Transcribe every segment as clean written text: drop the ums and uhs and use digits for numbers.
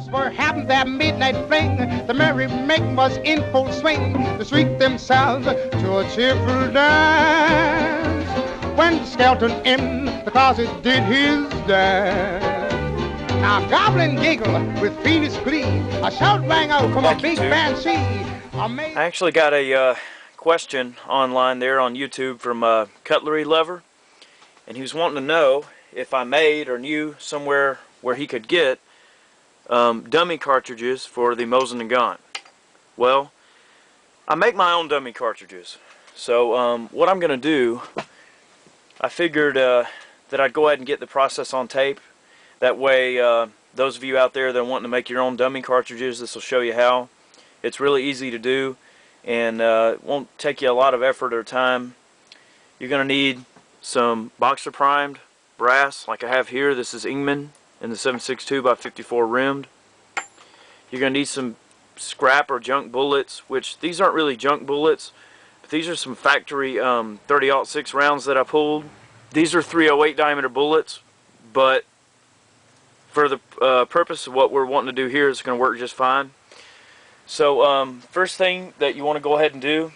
folks were having their midnight fling. The merry making was in full swing. They shrieked themselves to a cheerful dance. When the skeleton in the closet did his dance. Now Goblin giggled with fiendish glee. A shout rang out from a big banshee. I actually got a question online there on YouTube from Cutlerylover, and he was wanting to know if I made or knew somewhere where he could get dummy cartridges for the Mosin & Gaunt. Well, I make my own dummy cartridges. So what I'm going to do, I figured that I'd go ahead and get the process on tape. That way, those of you out there that are wanting to make your own dummy cartridges, this will show you how. It's really easy to do, and it won't take you a lot of effort or time. You're going to need some boxer primed brass, like I have here. This is Ingman in the 7.62 by 54 rimmed. You're going to need some scrap or junk bullets, which these aren't really junk bullets, but these are some factory 30-06 rounds that I pulled. These are 308 diameter bullets, but for the purpose of what we're wanting to do here, it's going to work just fine. So first thing that you want to go ahead and do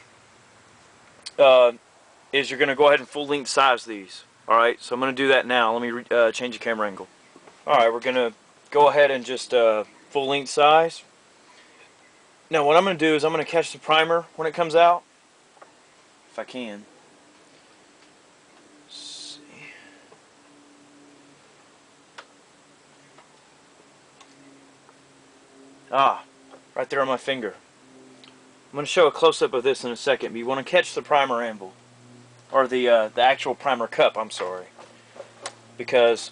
is you're going to go ahead and full length size these. Alright, so I'm going to do that now. Let me change the camera angle. Alright, we're going to go ahead and just full length size. Now what I'm going to do is I'm going to catch the primer when it comes out, if I can. Let's see. Right there on my finger. I'm going to show a close-up of this in a second, but you want to catch the primer anvil. Or the actual primer cup, I'm sorry. Because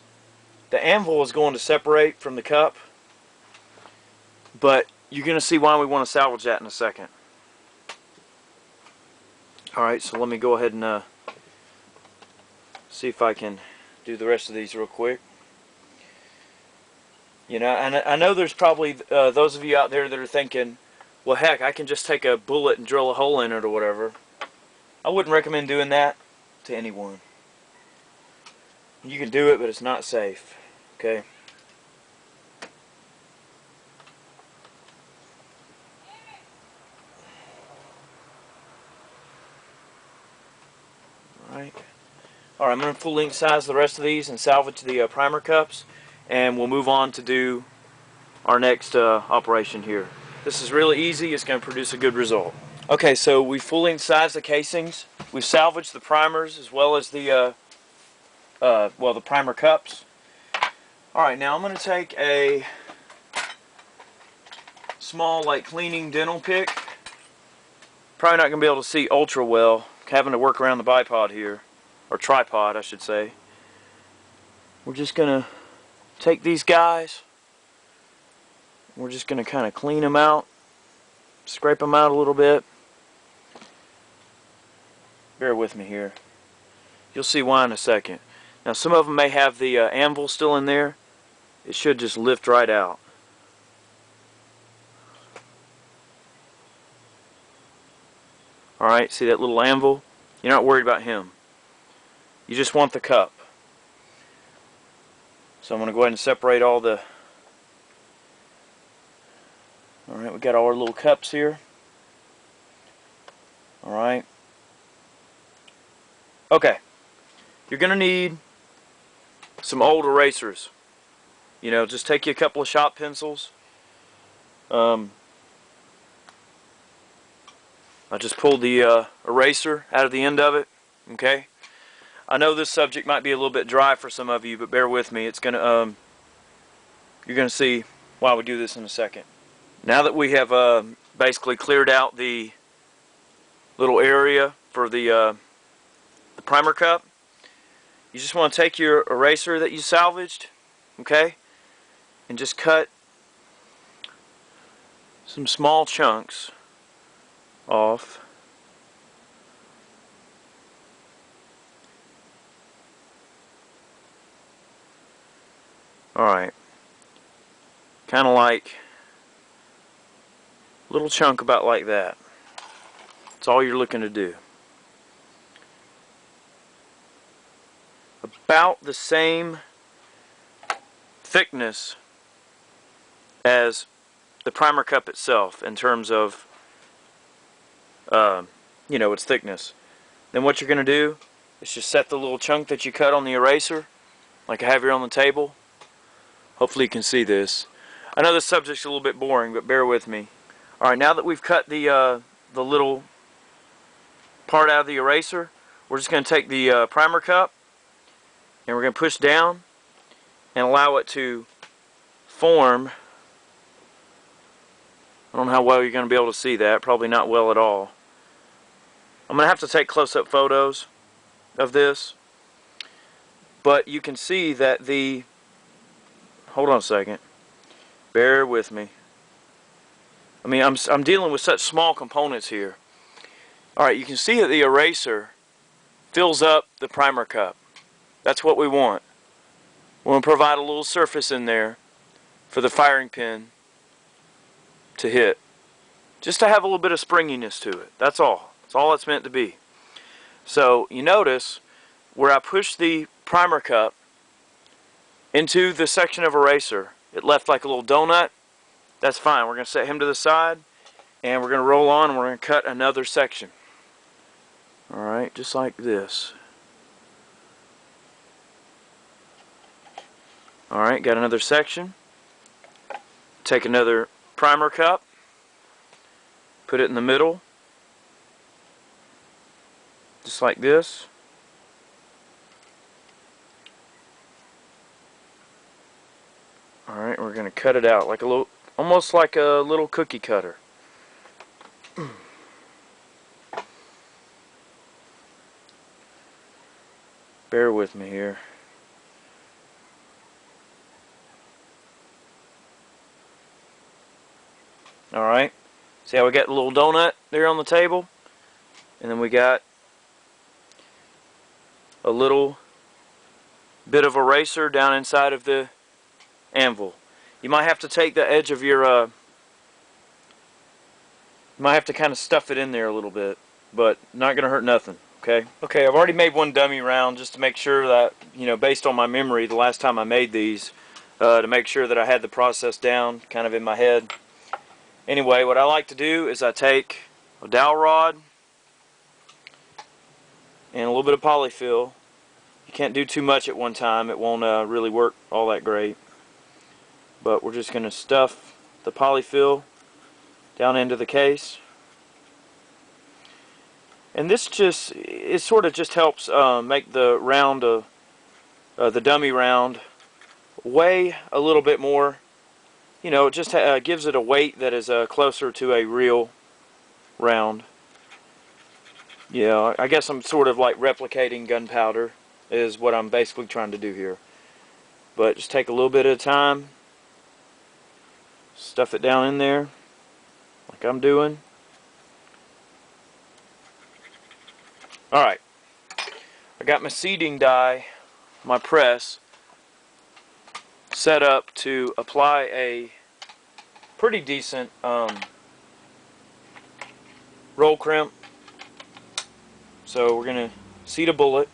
the anvil is going to separate from the cup, but you're going to see why we want to salvage that in a second. Alright, so let me go ahead and see if I can do the rest of these real quick. You know, and I know there's probably those of you out there that are thinking, well heck, I can just take a bullet and drill a hole in it or whatever. I wouldn't recommend doing that to anyone. You can do it, but it's not safe. Okay? Alright, I'm going to full length size the rest of these and salvage the primer cups, and we'll move on to do our next operation here. This is really easy. It's going to produce a good result. Okay, so we full length sized the casings. We've salvaged the primers as well as the the primer cups. Alright, now I'm going to take a small, like, cleaning dental pick. Probably not going to be able to see ultra well, having to work around the bipod here, or tripod I should say. We're just going to take these guys, we're just going to kind of clean them out, scrape them out a little bit. Bear with me here. You'll see why in a second. Now some of them may have the anvil still in there. It should just lift right out. Alright, see that little anvil? You're not worried about him. You just want the cup. So I'm going to go ahead and separate all the... Alright, we got all our little cups here. Alright. Okay. You're going to need some old erasers. You know, just take you a couple of shop pencils. I just pulled the eraser out of the end of it. Okay. I know this subject might be a little bit dry for some of you, but bear with me. It's gonna you're gonna see why we do this in a second. Now that we have basically cleared out the little area for the primer cup, you just want to take your eraser that you salvaged, okay, and just cut some small chunks off. Alright, kind of like a little chunk about like that. That's all you're looking to do. About the same thickness as as the primer cup itself in terms of you know, its thickness. Then what you're going to do is just set the little chunk that you cut on the eraser, like I have here on the table. Hopefully you can see this. I know this subject's a little bit boring, but bear with me. Alright, now that we've cut the little part out of the eraser, we're just going to take the primer cup and we're going to push down and allow it to form. I don't know how well you're going to be able to see that, probably not well at all. I'm going to have to take close-up photos of this, but you can see that the, hold on a second, bear with me. I mean, I'm dealing with such small components here. Alright, you can see that the eraser fills up the primer cup. That's what we want. We want to provide a little surface in there for the firing pin to hit. Just to have a little bit of springiness to it. That's all. That's all it's meant to be. So you notice where I pushed the primer cup into the section of eraser, it left like a little donut. That's fine. We're going to set him to the side and we're going to roll on and we're going to cut another section. Alright, just like this. Alright, got another section. Take another primer cup, put it in the middle, just like this. Alright, we're going to cut it out like a little, almost like a little cookie cutter. Bear with me here. Alright, see how we got the little donut there on the table? And then we got a little bit of eraser down inside of the anvil. You might have to take the edge of your, you might have to kind of stuff it in there a little bit, but not going to hurt nothing, okay? Okay, I've already made one dummy round just to make sure that, you know, based on my memory the last time I made these, to make sure that I had the process down kind of in my head. Anyway, what I like to do is I take a dowel rod and a little bit of polyfill. You can't do too much at one time. It won't really work all that great. But we're just going to stuff the polyfill down into the case. And this just, it sort of just helps make the round, the dummy round, weigh a little bit more. You know, it just gives it a weight that is closer to a real round. Yeah, I guess I'm sort of like replicating gunpowder is what I'm basically trying to do here. But just take a little bit at a time, stuff it down in there like I'm doing. Alright, I got my seeding die, my press, set up to apply a pretty decent roll crimp. So we're going to seed a bullet.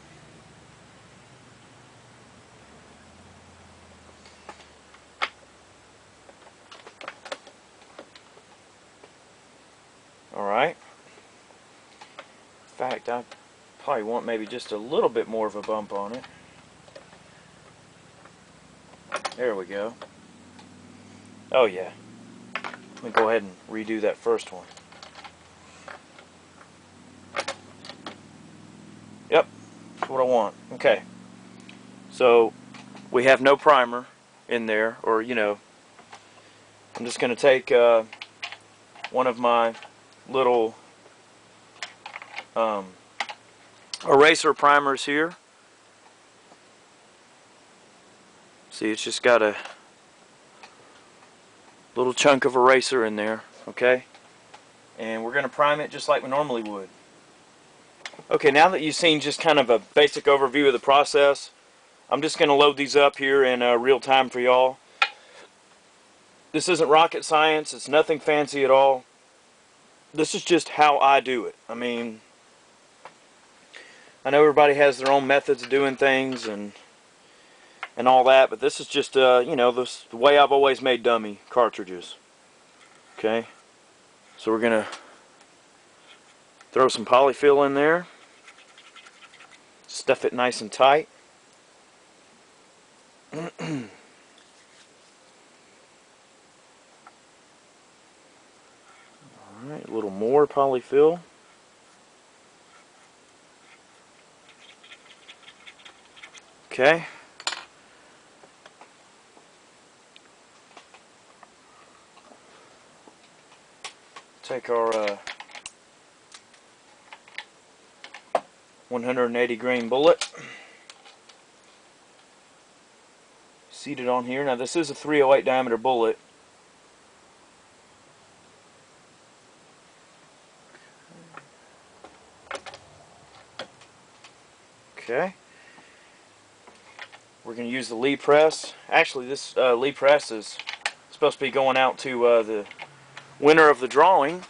Alright. In fact, I probably want maybe just a little bit more of a bump on it. There we go. Oh yeah. Let me go ahead and redo that first one. Yep, that's what I want. Okay. So we have no primer in there, or you know, I'm just going to take one of my little eraser primers here. See, it's just got a little chunk of eraser in there, okay? And we're going to prime it just like we normally would. Okay, now that you've seen just kind of a basic overview of the process, I'm just going to load these up here in real time for y'all. This isn't rocket science, it's nothing fancy at all. This is just how I do it. I mean, I know everybody has their own methods of doing things, and and all that, but this is just you know, the way I've always made dummy cartridges. Okay, so we're gonna throw some polyfill in there, stuff it nice and tight. Alright, a little more polyfill. Okay. Take our 180 grain bullet. Seat it on here. Now this is a 308 diameter bullet. Okay. We're going to use the Lee press. Actually, this Lee press is supposed to be going out to the winner of the drawing,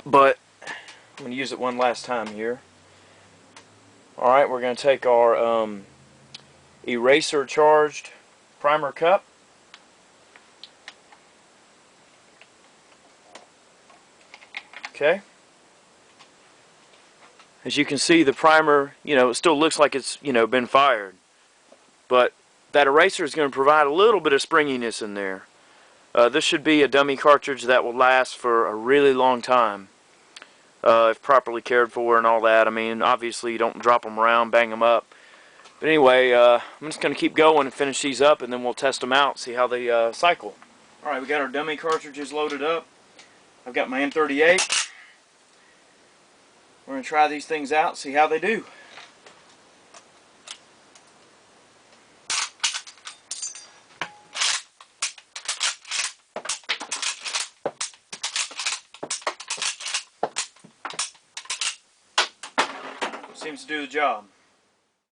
but I'm going to use it one last time here. Alright, we're going to take our eraser charged primer cup. Okay. As you can see, the primer, you know, it still looks like it's, you know, been fired. But that eraser is going to provide a little bit of springiness in there. This should be a dummy cartridge that will last for a really long time. If properly cared for and all that. I mean, obviously you don't drop them around, bang them up. But anyway, I'm just going to keep going and finish these up, and then we'll test them out, see how they cycle. Alright, we got our dummy cartridges loaded up. I've got my M38. We're going to try these things out, see how they do. Seems to do the job.